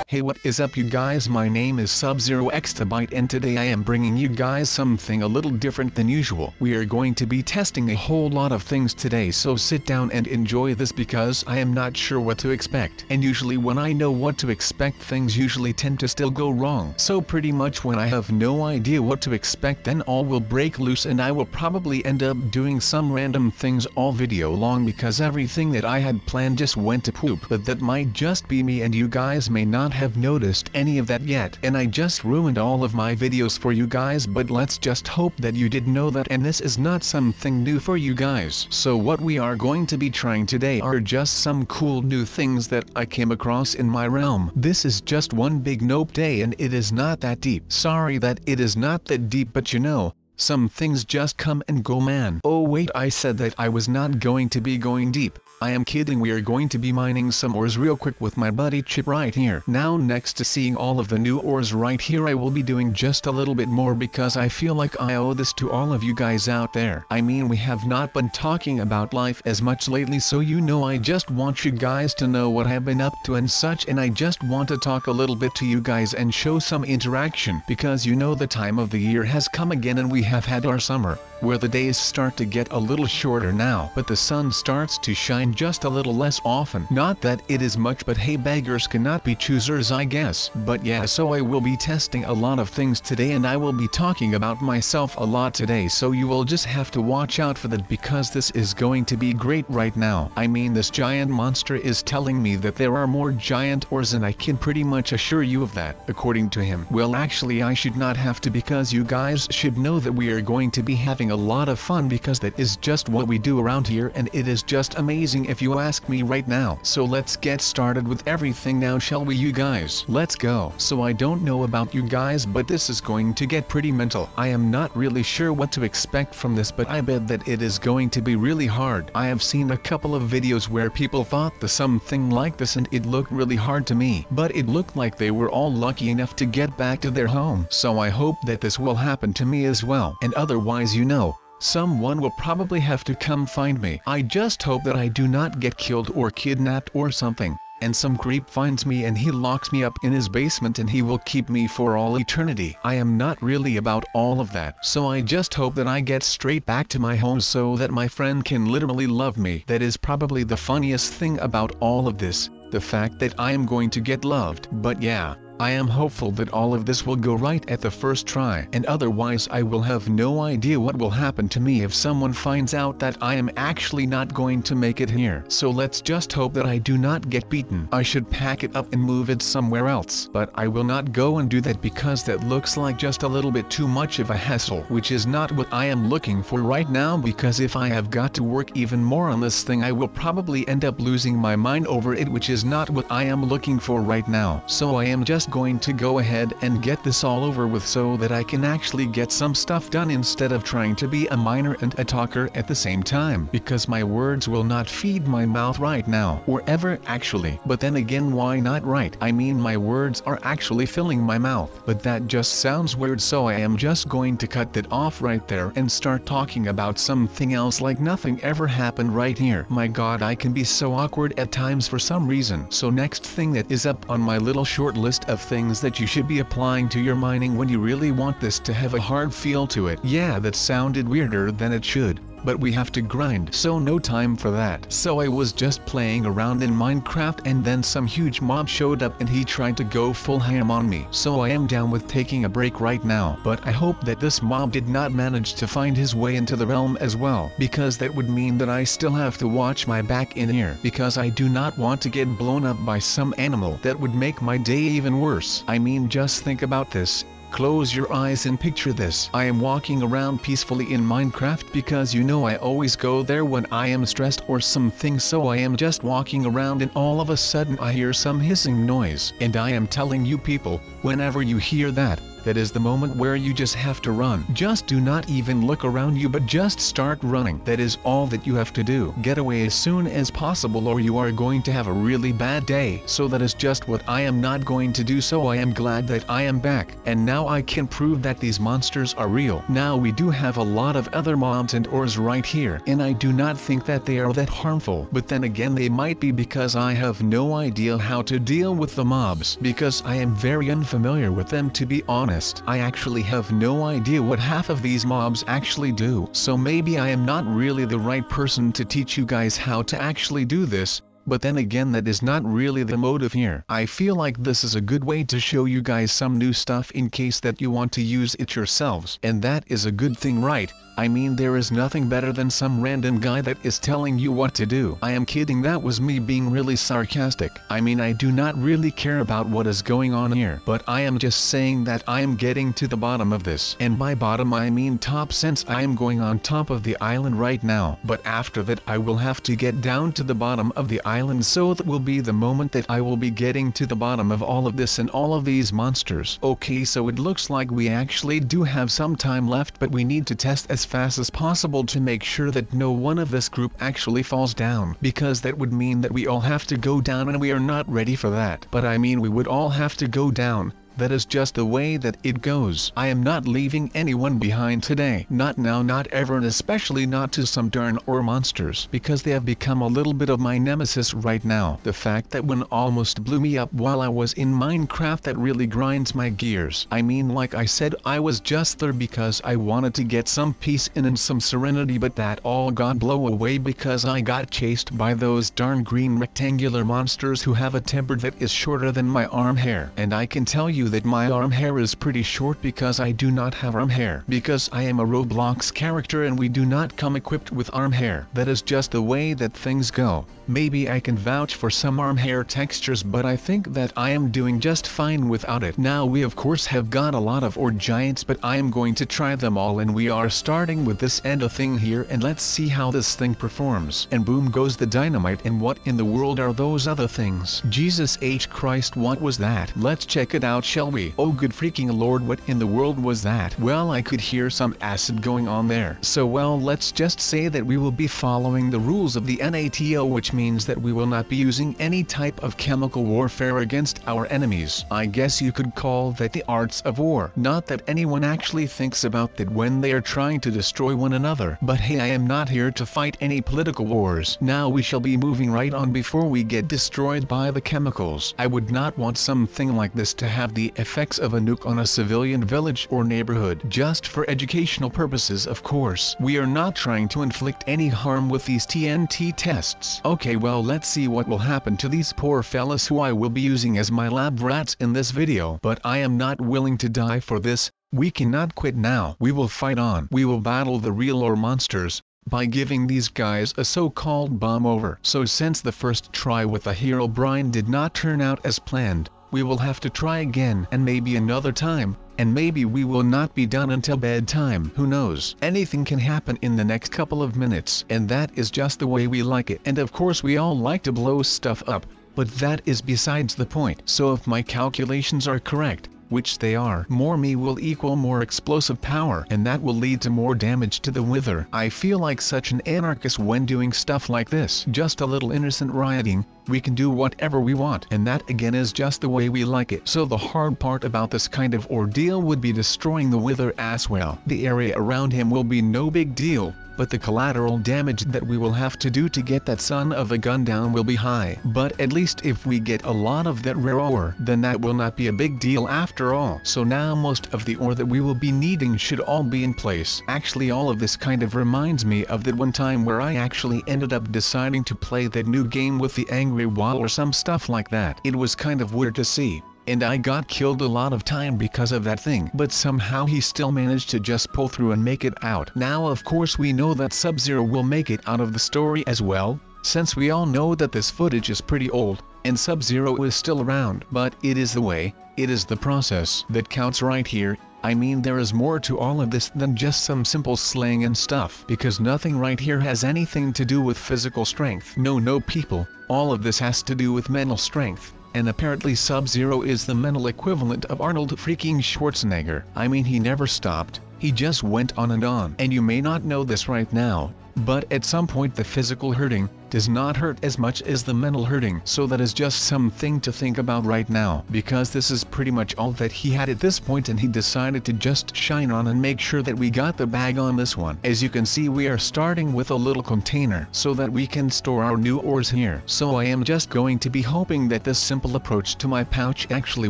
Hey, what is up you guys, my name is Sub-Zero Exabyte and today I am bringing you guys something a little different than usual. We are going to be testing a whole lot of things today, so sit down and enjoy this because I am not sure what to expect. And usually when I know what to expect, things usually tend to still go wrong. So pretty much when I have no idea what to expect, then all will break loose and I will probably end up doing some random things all video long because everything that I had planned just went to poop. But that might just be me and you guys may not have noticed any of that yet, and I just ruined all of my videos for you guys, but let's just hope that you did know that and this is not something new for you guys. So what we are going to be trying today are just some cool new things that I came across in my realm. This is just one big nope day and it is not that deep. Sorry that it is not that deep, but you know, some things just come and go, man. Oh wait, I said that I was not going to be going deep. I am kidding. We are going to be mining some ores real quick with my buddy Chip right here. Now next to seeing all of the new ores right here, I will be doing just a little bit more because I feel like I owe this to all of you guys out there. I mean, we have not been talking about life as much lately, so you know I just want you guys to know what I've been up to and such, and I just want to talk a little bit to you guys and show some interaction because you know the time of the year has come again and we have had our summer, where the days start to get a little shorter now, but the sun starts to shine just a little less often. Not that it is much, but hey, beggars cannot be choosers, I guess. But yeah, so I will be testing a lot of things today and I will be talking about myself a lot today, so you will just have to watch out for that because this is going to be great right now. I mean, this giant monster is telling me that there are more giant ores and I can pretty much assure you of that, according to him. Well, actually I should not have to because you guys should know that we are going to be having a lot of fun because that is just what we do around here and it is just amazing if you ask me right now. So let's get started with everything now, shall we you guys? Let's go. So I don't know about you guys, but this is going to get pretty mental. I am not really sure what to expect from this, but I bet that it is going to be really hard. I have seen a couple of videos where people thought the something like this and it looked really hard to me, but it looked like they were all lucky enough to get back to their home. So I hope that this will happen to me as well, and otherwise, you know, someone will probably have to come find me. I just hope that I do not get killed or kidnapped or something, and some creep finds me and he locks me up in his basement and he will keep me for all eternity. I am not really about all of that, so I just hope that I get straight back to my home so that my friend can literally love me. That is probably the funniest thing about all of this, the fact that I am going to get loved. But yeah, I am hopeful that all of this will go right at the first try, and otherwise I will have no idea what will happen to me if someone finds out that I am actually not going to make it here. So let's just hope that I do not get beaten. I should pack it up and move it somewhere else, but I will not go and do that because that looks like just a little bit too much of a hassle, which is not what I am looking for right now, because if I have got to work even more on this thing I will probably end up losing my mind over it, which is not what I am looking for right now. So I am just going to go ahead and get this all over with so that I can actually get some stuff done instead of trying to be a miner and a talker at the same time, because my words will not feed my mouth right now, or ever actually. But then again, why not, right? I mean, my words are actually filling my mouth, but that just sounds weird, so I am just going to cut that off right there and start talking about something else like nothing ever happened right here. My god, I can be so awkward at times for some reason. So next thing that is up on my little short list of things that you should be applying to your mining when you really want this to have a hard feel to it. Yeah, that sounded weirder than it should, but we have to grind, so no time for that. So I was just playing around in Minecraft and then some huge mob showed up and he tried to go full ham on me. So I am down with taking a break right now, but I hope that this mob did not manage to find his way into the realm as well, because that would mean that I still have to watch my back in here, because I do not want to get blown up by some animal. That would make my day even worse. I mean, just think about this. Close your eyes and picture this. I am walking around peacefully in Minecraft because you know I always go there when I am stressed or something, so I am just walking around and all of a sudden I hear some hissing noise. And I am telling you people, whenever you hear that, that is the moment where you just have to run. Just do not even look around you but just start running. That is all that you have to do. Get away as soon as possible or you are going to have a really bad day. So that is just what I am not going to do, so I am glad that I am back. And now I can prove that these monsters are real. Now we do have a lot of other mobs and ORES right here, and I do not think that they are that harmful. But then again, they might be, because I have no idea how to deal with the mobs, because I am very unfamiliar with them, to be honest. I actually have no idea what half of these mobs actually do. So maybe I am not really the right person to teach you guys how to actually do this. But then again, that is not really the motive here. I feel like this is a good way to show you guys some new stuff in case that you want to use it yourselves. And that is a good thing, right? I mean, there is nothing better than some random guy that is telling you what to do. I am kidding, that was me being really sarcastic. I mean, I do not really care about what is going on here, but I am just saying that I am getting to the bottom of this. And by bottom I mean top, since I am going on top of the island right now. But after that I will have to get down to the bottom of the island, so that will be the moment that I will be getting to the bottom of all of this and all of these monsters. Okay, so it looks like we actually do have some time left, but we need to test as fast as possible to make sure that no one of this group actually falls down, because that would mean that we all have to go down, and we are not ready for that. But I mean, we would all have to go down. That is just the way that it goes. I am not leaving anyone behind today. Not now, not ever, and especially not to some darn ORE monsters, because they have become a little bit of my nemesis right now. The fact that one almost blew me up while I was in Minecraft, that really grinds my gears. I mean, like I said, I was just there because I wanted to get some peace and some serenity, but that all got blown away because I got chased by those darn green rectangular monsters who have a temper that is shorter than my arm hair. And I can tell you that my arm hair is pretty short because I do not have arm hair, because I am a Roblox character and we do not come equipped with arm hair. That is just the way that things go. Maybe I can vouch for some arm hair textures, but I think that I am doing just fine without it. Now we of course have got a lot of ORE giants, but I am going to try them all, and we are starting with this endo thing here, and let's see how this thing performs. And boom goes the dynamite, and what in the world are those other things? Jesus H Christ, what was that? Let's check it out, shall we? Oh good freaking lord, what in the world was that? Well, I could hear some acid going on there. So well, let's just say that we will be following the rules of the NATO, which means that we will not be using any type of chemical warfare against our enemies. I guess you could call that the arts of war. Not that anyone actually thinks about that when they are trying to destroy one another. But hey, I am not here to fight any political wars. Now we shall be moving right on before we get destroyed by the chemicals. I would not want something like this to have the effects of a nuke on a civilian village or neighborhood. Just for educational purposes, of course. We are not trying to inflict any harm with these TNT tests. Okay, well, let's see what will happen to these poor fellas who I will be using as my lab rats in this video. But I am not willing to die for this. We cannot quit now. We will fight on. We will battle the real ORE monsters by giving these guys a so-called bomb over. So since the first try with the Herobrine did not turn out as planned, we will have to try again, and maybe another time, and maybe we will not be done until bedtime. Who knows? Anything can happen in the next couple of minutes, and that is just the way we like it. And of course we all like to blow stuff up, but that is besides the point. So if my calculations are correct, which they are, more me will equal more explosive power, and that will lead to more damage to the wither. I feel like such an anarchist when doing stuff like this. Just a little innocent rioting, we can do whatever we want, and that again is just the way we like it. So the hard part about this kind of ordeal would be destroying the wither as well. The area around him will be no big deal, but the collateral damage that we will have to do to get that son of a gun down will be high. But at least if we get a lot of that rare ore, then that will not be a big deal after all. So now most of the ore that we will be needing should all be in place. Actually, all of this kind of reminds me of that one time where I actually ended up deciding to play that new game with the angry wall or some stuff like that. It was kind of weird to see, and I got killed a lot of time because of that thing, but somehow he still managed to just pull through and make it out. Now of course we know that Sub-Zero will make it out of the story as well, since we all know that this footage is pretty old, and Sub-Zero is still around. But it is the way, it is the process that counts right here. I mean, there is more to all of this than just some simple slang and stuff, because nothing right here has anything to do with physical strength. No people, all of this has to do with mental strength. And apparently Sub-Zero is the mental equivalent of Arnold freaking Schwarzenegger. I mean, he never stopped, he just went on and on. And you may not know this right now, but at some point the physical hurting does not hurt as much as the mental hurting. So that is just something to think about right now, because this is pretty much all that he had at this point, and he decided to just shine on and make sure that we got the bag on this one. As you can see, we are starting with a little container so that we can store our new ores here. So I am just going to be hoping that this simple approach to my pouch actually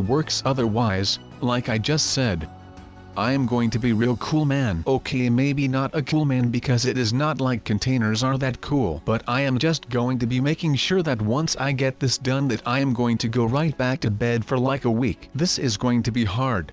works. Otherwise, like I just said, I am going to be real cool man. Okay, maybe not a cool man because it is not like containers are that cool, but I am just going to be making sure that once I get this done that I am going to go right back to bed for like a week. This is going to be hard,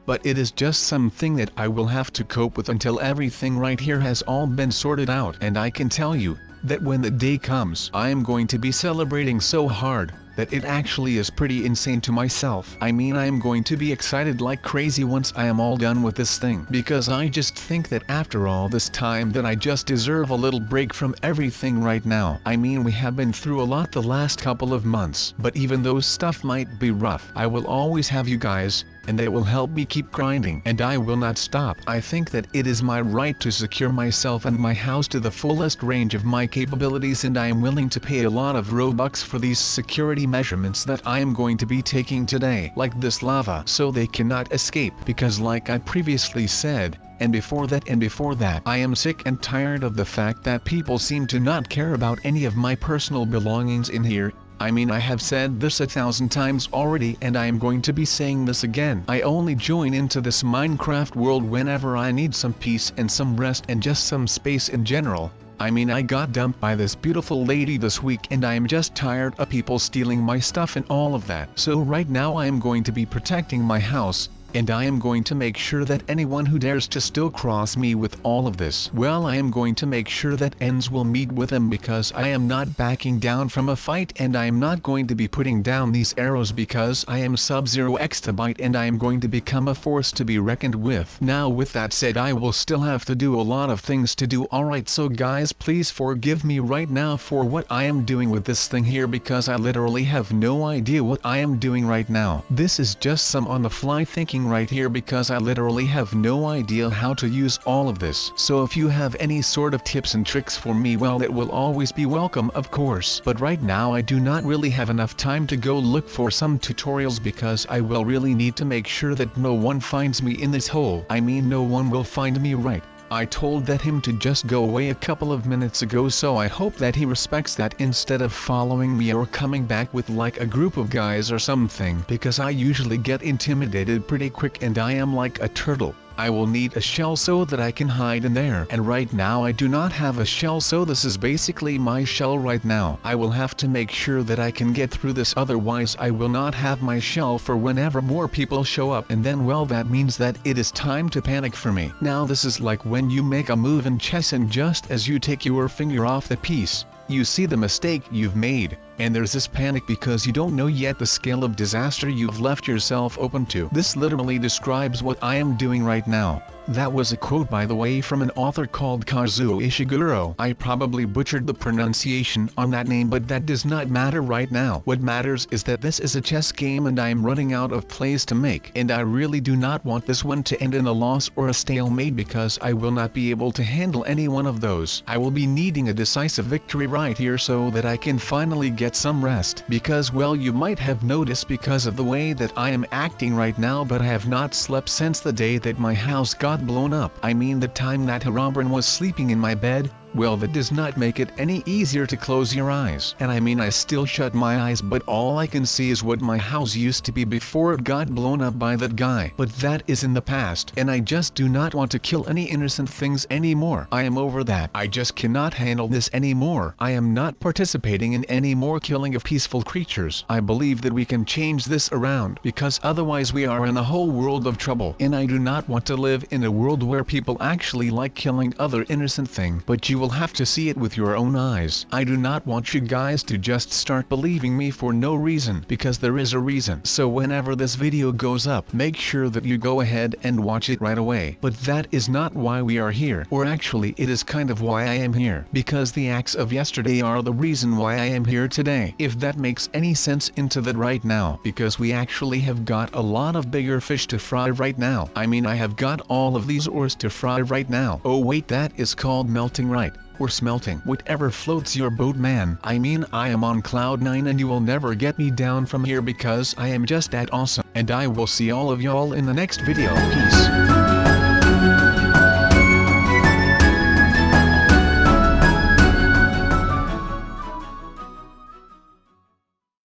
but it is just something that I will have to cope with until everything right here has all been sorted out. And I can tell you that when the day comes, I am going to be celebrating so hard that it actually is pretty insane to myself. I mean, I am going to be excited like crazy once I am all done with this thing, because I just think that after all this time that I just deserve a little break from everything right now. I mean, we have been through a lot the last couple of months, but even though stuff might be rough, I will always have you guys, and that will help me keep grinding, and I will not stop. I think that it is my right to secure myself and my house to the fullest range of my capabilities, and I am willing to pay a lot of Robux for these security measurements that I am going to be taking today, like this lava, so they cannot escape, because like I previously said, and before that, I am sick and tired of the fact that people seem to not care about any of my personal belongings in here. I mean, I have said this 1,000 times already, and I am going to be saying this again. I only join into this Minecraft world whenever I need some peace and some rest and just some space in general. I mean, I got dumped by this beautiful lady this week, and I am just tired of people stealing my stuff and all of that. So right now I am going to be protecting my house, and I am going to make sure that anyone who dares to still cross me with all of this, well, I am going to make sure that ends will meet with them, because I am not backing down from a fight, and I am not going to be putting down these arrows, because I am Sub-Zero Exabyte and I am going to become a force to be reckoned with. Now with that said, I will still have to do a lot of things to do. Alright, so guys, please forgive me right now for what I am doing with this thing here, because I literally have no idea what I am doing right now. This is just some on the fly thinking right here, because I literally have no idea how to use all of this. So if you have any sort of tips and tricks for me, well, it will always be welcome, of course. But right now I do not really have enough time to go look for some tutorials, because I will really need to make sure that no one finds me in this hole. I mean, no one will find me, right? I told him to just go away a couple of minutes ago, so I hope that he respects that instead of following me or coming back with like a group of guys or something, because I usually get intimidated pretty quick and I am like a turtle. I will need a shell so that I can hide in there, and right now I do not have a shell, so this is basically my shell right now. I will have to make sure that I can get through this, otherwise I will not have my shell for whenever more people show up, and then, well, that means that it is time to panic for me. Now this is like when you make a move in chess, and just as you take your finger off the piece, you see the mistake you've made, and there's this panic because you don't know yet the scale of disaster you've left yourself open to. This literally describes what I am doing right now. That was a quote, by the way, from an author called Kazuo Ishiguro. I probably butchered the pronunciation on that name, but that does not matter right now. What matters is that this is a chess game and I am running out of plays to make, and I really do not want this one to end in a loss or a stalemate, because I will not be able to handle any one of those. I will be needing a decisive victory right here so that I can finally get some rest, because, well, you might have noticed because of the way that I am acting right now, but I have not slept since the day that my house got blown up. I mean, the time that Herobrine was sleeping in my bed. Well, that does not make it any easier to close your eyes. And I mean, I still shut my eyes, but all I can see is what my house used to be before it got blown up by that guy. But that is in the past, and I just do not want to kill any innocent things anymore. I am over that. I just cannot handle this anymore. I am not participating in any more killing of peaceful creatures. I believe that we can change this around, because otherwise we are in a whole world of trouble. And I do not want to live in a world where people actually like killing other innocent things. But you you will have to see it with your own eyes. I do not want you guys to just start believing me for no reason, because there is a reason. So whenever this video goes up, make sure that you go ahead and watch it right away. But that is not why we are here, or actually it is kind of why I am here, because the acts of yesterday are the reason why I am here today. If that makes any sense into that right now, because we actually have got a lot of bigger fish to fry right now. I mean, I have got all of these ores to fry right now. Oh wait, that is called melting, right? Or smelting. Whatever floats your boat, man. I mean, I am on cloud 9 and you will never get me down from here because I am just that awesome. And I will see all of y'all in the next video. Peace.